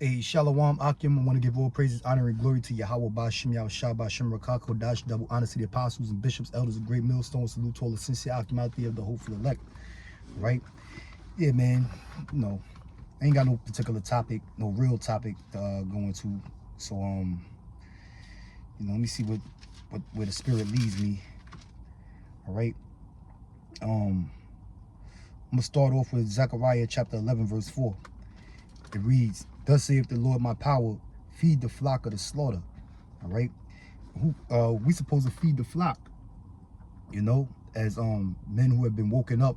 A Shalom Akim. I want to give all praises, honor, and glory to Yahweh Bashim Yahushua Bashim Rakak Dash. Double honor to the apostles and bishops, elders, and great millstones. Salute to all the sincere Akim out there of the hopeful elect. Right? Yeah, man. You know, I ain't got no particular topic, no real topic going to. So let me see where the spirit leads me. All right. I'm gonna start off with Zechariah chapter 11, verse 4. It reads, "Thus saith the Lord my power, feed the flock of the slaughter." All right. We supposed to feed the flock, as men who have been woken up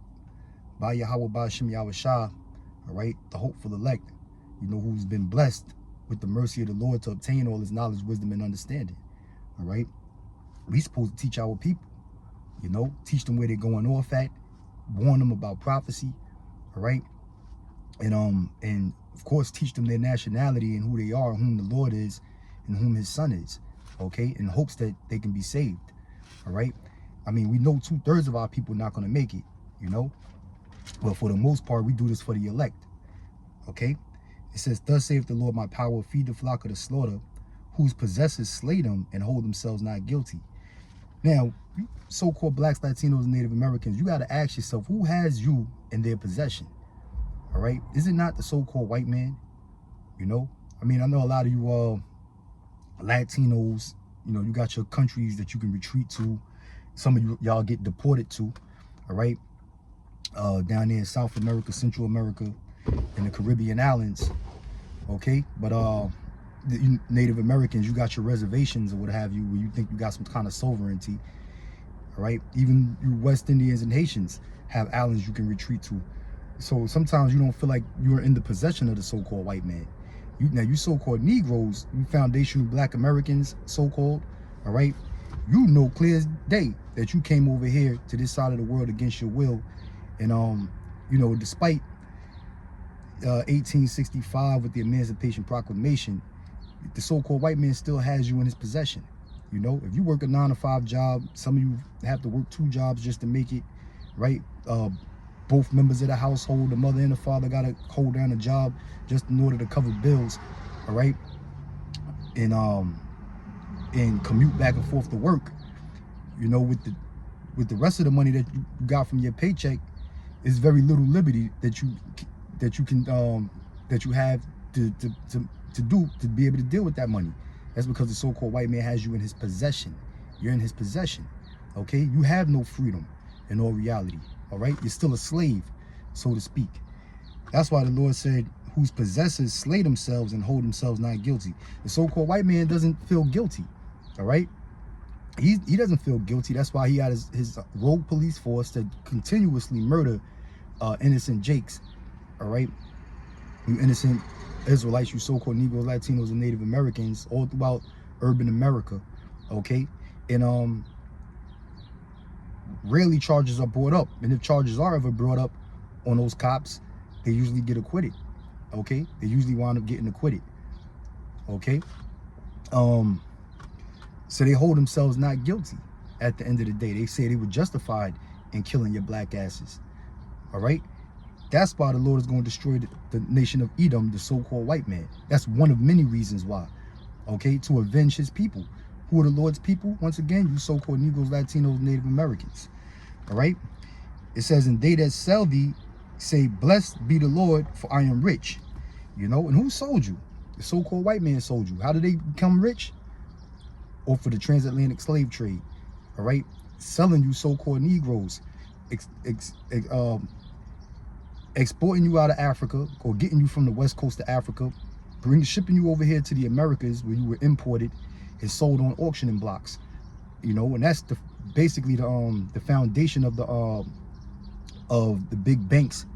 by Yahweh Bashim Yahushua, all right, the hopeful elect, who's been blessed with the mercy of the Lord to obtain all his knowledge, wisdom, and understanding. All right. We supposed to teach our people, teach them where they're going off at, warn them about prophecy, all right, and of course teach them their nationality and who they are, whom the Lord is, and whom his son is, okay, in hopes that they can be saved. All right. I mean, we know 2/3 of our people not going to make it, but for the most part we do this for the elect. Okay. It says, "Thus saith the Lord my power, feed the flock of the slaughter, whose possessors slay them and hold themselves not guilty." Now, so-called blacks, Latinos, and Native Americans, you got to ask yourself, who has you in their possession? All right. Is it not the so-called white man? I mean, I know a lot of you Latinos, you got your countries that you can retreat to. Some of y'all get deported to, all right, down there in South America, Central America, and the Caribbean islands, okay? But the Native Americans, you got your reservations or what have you, where you think you got some kind of sovereignty, all right? Even you West Indians and Haitians have islands you can retreat to. So sometimes you don't feel like you're in the possession of the so-called white man. Now, you so-called Negroes, you foundational black Americans, so-called, all right, you know clear as day that you came over here to this side of the world against your will. And, despite 1865 with the Emancipation Proclamation, the so-called white man still has you in his possession. If you work a 9-to-5 job, some of you have to work 2 jobs just to make it, right? Both members of the household, the mother and the father, got to hold down a job just in order to cover bills, all right? And commute back and forth to work. With the rest of the money that you got from your paycheck, is very little liberty that you have to be able to deal with that money. That's because the so-called white man has you in his possession. You're in his possession, okay? You have no freedom in all reality, all right? You're still a slave, so to speak. That's why the Lord said, whose possessors slay themselves and hold themselves not guilty. The so-called white man doesn't feel guilty, all right? He doesn't feel guilty. That's why he got his rogue police force to continuously murder innocent Jakes, all right? You innocent Israelites, you so-called Negroes, Latinos, and Native Americans all throughout urban America, okay? And rarely charges are brought up. And if charges are ever brought up on those cops, they usually get acquitted, okay? They usually wind up getting acquitted, okay? So they hold themselves not guilty at the end of the day. They say they were justified in killing your black asses, all right? That's why the Lord is going to destroy the nation of Edom, the so-called white man. That's one of many reasons why, okay? To avenge his people. Who are the Lord's people? Once again, you so-called Negroes, Latinos, Native Americans, all right? It says, "And they that sell thee say, blessed be the Lord, for I am rich." And who sold you? The so-called white man sold you. How did they become rich? Or for the transatlantic slave trade, all right? Selling you so-called Negroes, exporting you out of Africa, or getting you from the west coast of Africa, shipping you over here to the Americas where you were imported and sold on auctioning blocks, and that's basically the foundation of the big banks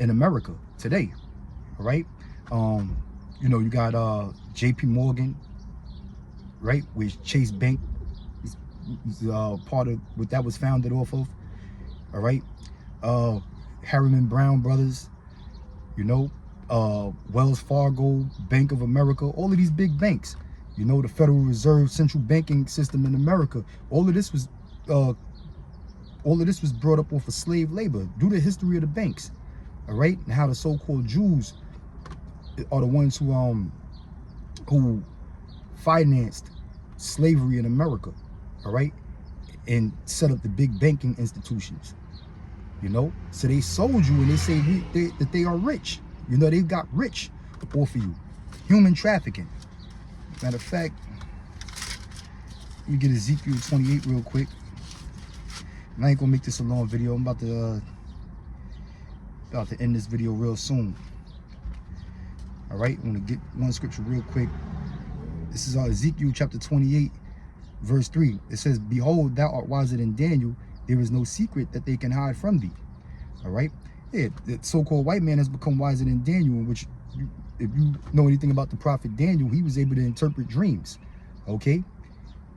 in America today, all right? You got JP Morgan, right, which Chase Bank is part of what that was founded off of, all right? Harriman Brown Brothers, Wells Fargo, Bank of America, all of these big banks, the Federal Reserve central banking system in America, all of this was brought up off of slave labor due to the history of the banks, all right? And how the so-called Jews are the ones who financed slavery in America, all right, and set up the big banking institutions, you know. So they sold you and they say that they are rich. You know, they got rich off of you. Human trafficking. Matter of fact, let me get Ezekiel 28 real quick. And I ain't gonna make this a long video. I'm about to end this video real soon. All right, I'm gonna get one scripture real quick. This is Ezekiel chapter 28, verse 3. It says, "Behold, thou art wiser than Daniel. There is no secret that they can hide from thee." All right. Yeah, the so-called white man has become wiser than Daniel, in which, if you know anything about the prophet Daniel, he was able to interpret dreams. Okay.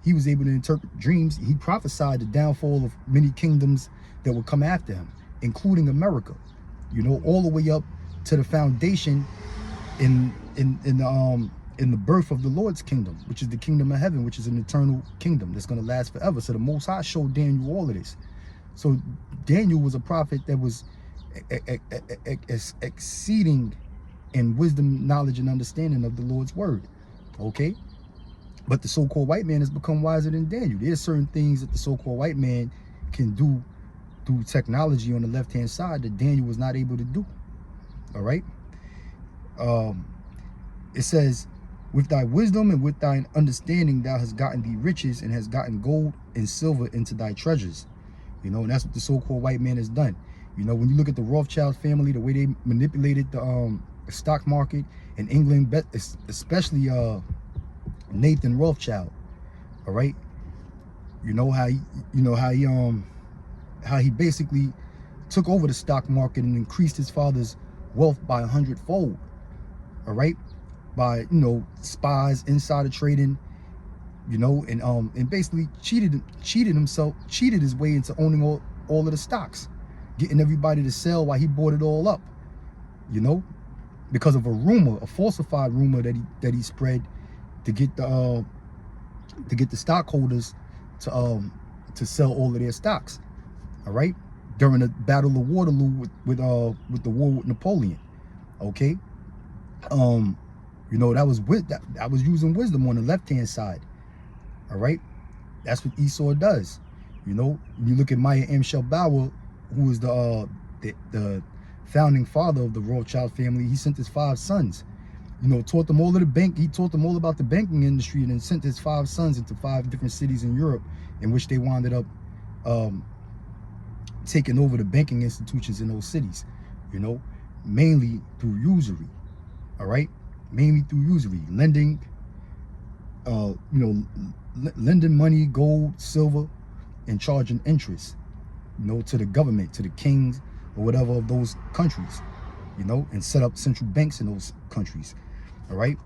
He was able to interpret dreams. He prophesied the downfall of many kingdoms that would come after him, including America, you know, all the way up to the foundation in the birth of the Lord's kingdom, which is the kingdom of heaven, which is an eternal kingdom that's going to last forever. So the Most High showed Daniel all of this. So Daniel was a prophet that was exceeding in wisdom, knowledge, and understanding of the Lord's word. Okay. But the so-called white man has become wiser than Daniel. There's certain things that the so-called white man can do through technology on the left-hand side that Daniel was not able to do. All right. It says, "With thy wisdom and with thine understanding, thou hast gotten thee riches and hast gotten gold and silver into thy treasures." You know, and that's what the so-called white man has done. You know, when you look at the Rothschild family, the way they manipulated the stock market in England, especially Nathan Rothschild. All right. You know how he basically took over the stock market and increased his father's wealth by 100-fold. All right. By, you know, spies, insider trading, you know, and basically cheated his way into owning all of the stocks, getting everybody to sell while he bought it all up, you know, because of a rumor, a falsified rumor that he spread to get the stockholders to sell all of their stocks. All right, during the Battle of Waterloo with the war with Napoleon. Okay. You know, that was using wisdom on the left-hand side. All right. That's what Esau does. You know, when you look at Maya Angelou, who is the founding father of the Rothschild family, he sent his 5 sons. You know, taught them all of the bank. He taught them all about the banking industry, and then sent his 5 sons into 5 different cities in Europe, in which they wound up taking over the banking institutions in those cities. You know, mainly through usury. All right, mainly through usury, lending. You know, lending money, gold, silver, and charging interest, you know, to the government, to the kings or whatever of those countries, you know, and set up central banks in those countries. All right.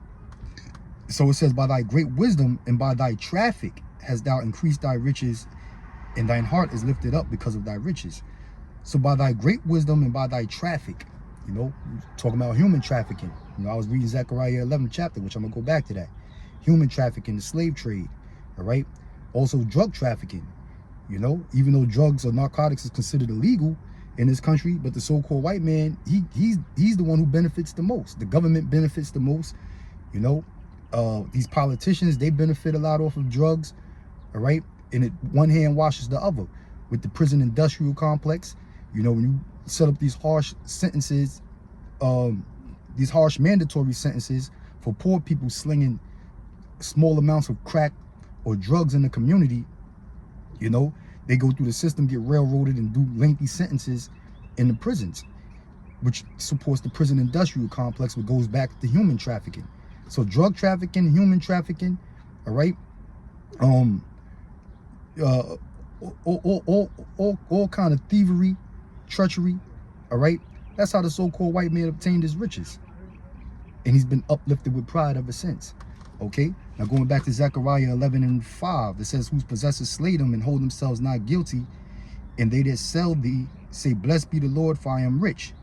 So it says, "By thy great wisdom and by thy traffic hast thou increased thy riches, and thine heart is lifted up because of thy riches." So by thy great wisdom and by thy traffic, you know, talking about human trafficking. You know, I was reading Zechariah 11th chapter, which I'm gonna go back to that. Human trafficking, the slave trade. All right. Also drug trafficking. You know, even though drugs or narcotics is considered illegal in this country, but the so-called white man, he's the one who benefits the most. The government benefits the most. You know, these politicians, they benefit a lot off of drugs. All right. And it one hand washes the other with the prison industrial complex. You know, when you set up these harsh sentences, these harsh mandatory sentences for poor people slinging small amounts of crack or drugs in the community, you know, they go through the system, get railroaded, and do lengthy sentences in the prisons, which supports the prison industrial complex, which goes back to human trafficking. So drug trafficking, human trafficking, all right, all kind of thievery, treachery, all right. That's how the so-called white man obtained his riches, and he's been uplifted with pride ever since. Okay, now going back to Zechariah 11:5, it says, "Whose possessors slay them and hold themselves not guilty, and they that sell thee say, Blessed be the Lord, for I am rich."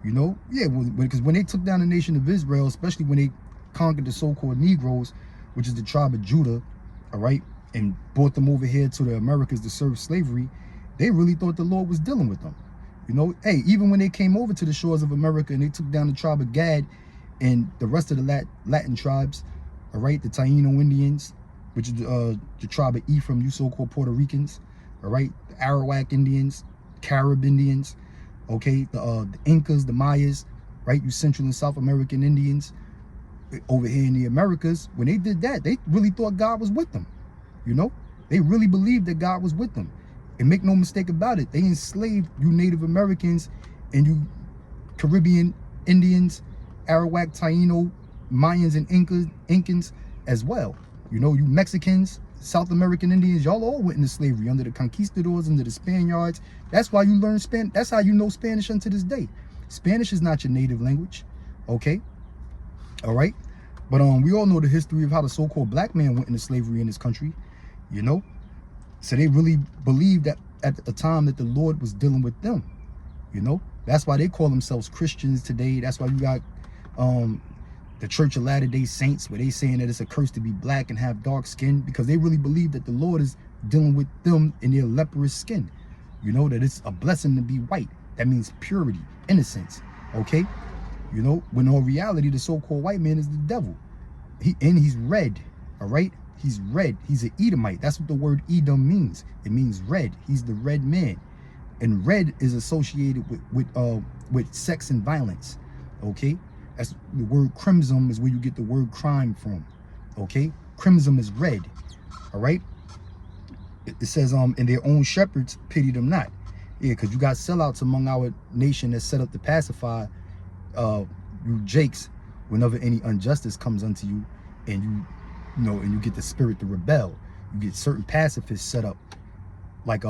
You know, yeah, because when they took down the nation of Israel, especially when they conquered the so-called Negroes, which is the tribe of Judah, all right, and brought them over here to the Americas to serve slavery, they really thought the Lord was dealing with them. You know, hey, even when they came over to the shores of America and they took down the tribe of Gad, And the rest of the Latin tribes, all right, the Taino Indians, which is the tribe of Ephraim, you so-called Puerto Ricans, all right, the Arawak Indians, Carib Indians, okay, the Incas, the Mayas, right, you Central and South American Indians over here in the Americas. When they did that, they really thought God was with them, you know? They really believed that God was with them. And make no mistake about it, they enslaved you Native Americans and you Caribbean Indians, Arawak, Taino, Mayans, and Incans as well. You know, you Mexicans, South American Indians, y'all all went into slavery under the conquistadors, under the Spaniards. That's why you learn Spanish. That's how you know Spanish unto this day. Spanish is not your native language, okay? All right? But we all know the history of how the so-called black man went into slavery in this country, you know? So they really believed that at the time that the Lord was dealing with them, you know? That's why they call themselves Christians today. That's why you got the Church of Latter-day Saints, where they saying that it's a curse to be black and have dark skin, because they really believe that the Lord is dealing with them in their leprous skin. You know, that it's a blessing to be white. That means purity, innocence, okay? You know, when in reality, the so-called white man is the devil. He's red, all right? He's red. He's an Edomite. That's what the word Edom means. It means red. He's the red man. And red is associated with sex and violence, okay? That's the word crimson is where you get the word crime from, okay? Crimson is red, all right? It says, and their own shepherds pity them not. Yeah, because you got sellouts among our nation that's set up to pacify you jakes whenever any injustice comes unto you, and you get the spirit to rebel. You get certain pacifists set up, like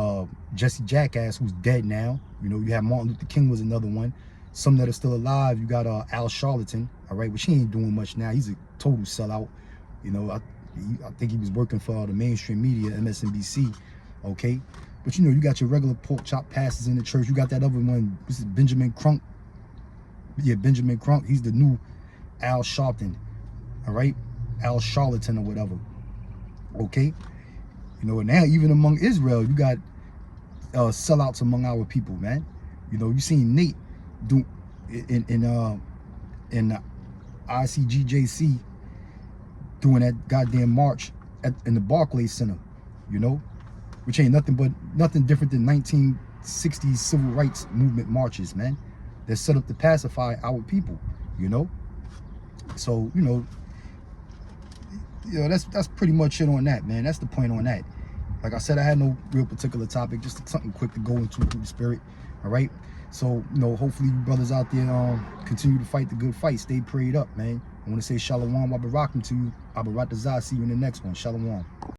Jesse Jackass, who's dead now. You know, you have Martin Luther King was another one. Some that are still alive, you got Al Charlatan, all right, but she ain't doing much now. He's a total sellout. You know, I think he was working for the mainstream media, MSNBC, okay? But, you know, you got your regular pork chop pastors in the church. You got that other one, this is Benjamin Crunk. Yeah, Benjamin Crunk. He's the new Al Sharpton, all right? Al Charlatan or whatever, okay? You know, now even among Israel, you got sellouts among our people, man. You know, you seen Nate do in the ICGJC doing that goddamn march in the Barclays Center, you know, which ain't nothing different than 1960s civil rights movement marches, man. They're set up to pacify our people, you know. So, you know, that's pretty much it on that, man. That's the point on that. Like I said, I had no real particular topic, just something quick to go into through the spirit, all right? So, you know, hopefully you brothers out there continue to fight the good fight. Stay prayed up, man. I want to say shalom, I'll be rocking to you. I'll be right to Zah. See you in the next one. Shalom.